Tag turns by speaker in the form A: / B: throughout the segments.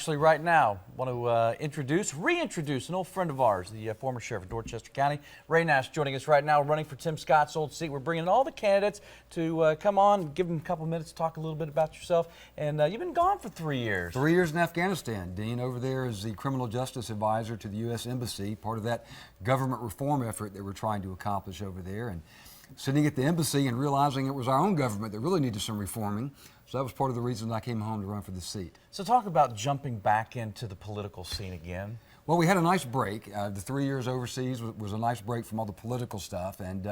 A: Actually, right now, want to reintroduce an old friend of ours, the former sheriff of Dorchester County, Ray Nash, joining us right now, running for Tim Scott's old seat. We're bringing all the candidates to come on, give them a couple minutes to talk a little bit about yourself. And you've been gone for 3 years.
B: 3 years in Afghanistan. Dean over there is the criminal justice advisor to the U.S. Embassy, part of that government reform effort that we're trying to accomplish over there. And sitting at the embassy and realizing it was our own government that really needed some reforming. So that was part of the reason I came home to run for the seat.
A: So talk about jumping back into the political scene again.
B: Well, we had a nice break. The 3 years overseas was a nice break from all the political stuff, and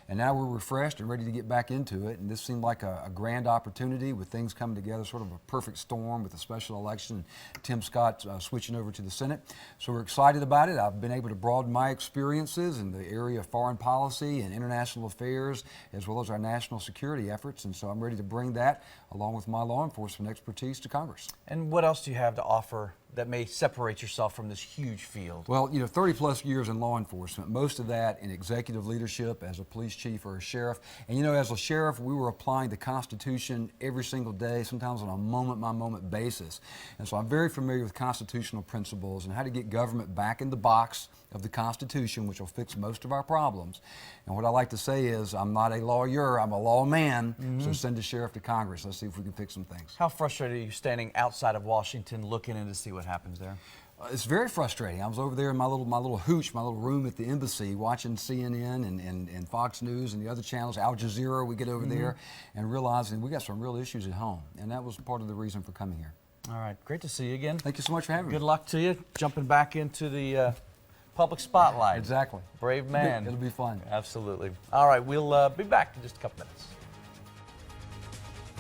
B: now we're refreshed and ready to get back into it. And this seemed like a grand opportunity with things coming together, sort of a perfect storm with a special election. Tim Scott switching over to the Senate, so we're excited about it. I've been able to broaden my experiences in the area of foreign policy and international affairs, as well as our national security efforts. And so I'm ready to bring that, along with my law enforcement expertise, to Congress.
A: And what else do you have to offer that may separate yourself from this huge field?
B: Well, 30 plus years in law enforcement, most of that in executive leadership as a police chief or a sheriff. And as a sheriff, we were applying the Constitution every single day, sometimes on a moment-by-moment basis. And so I'm very familiar with constitutional principles and how to get government back in the box of the Constitution, which will fix most of our problems. And what I like to say is, I'm not a lawyer, I'm a lawman, so send a sheriff to Congress. Let's see if we can fix some things.
A: How frustrated are you standing outside of Washington looking in to see what happens there?
B: It's very frustrating. I was over there in my little hooch, my little room at the embassy, watching CNN and Fox News and the other channels, Al Jazeera. We get over there and realizing we got some real issues at home, and that was part of the reason for coming here.
A: All right, great to see you again.
B: Thank you so much for having me.
A: Good luck to you, jumping back into the public spotlight.
B: Exactly.
A: Brave man.
B: It'll be fun.
A: Absolutely. All right, we'll be back in just a couple minutes.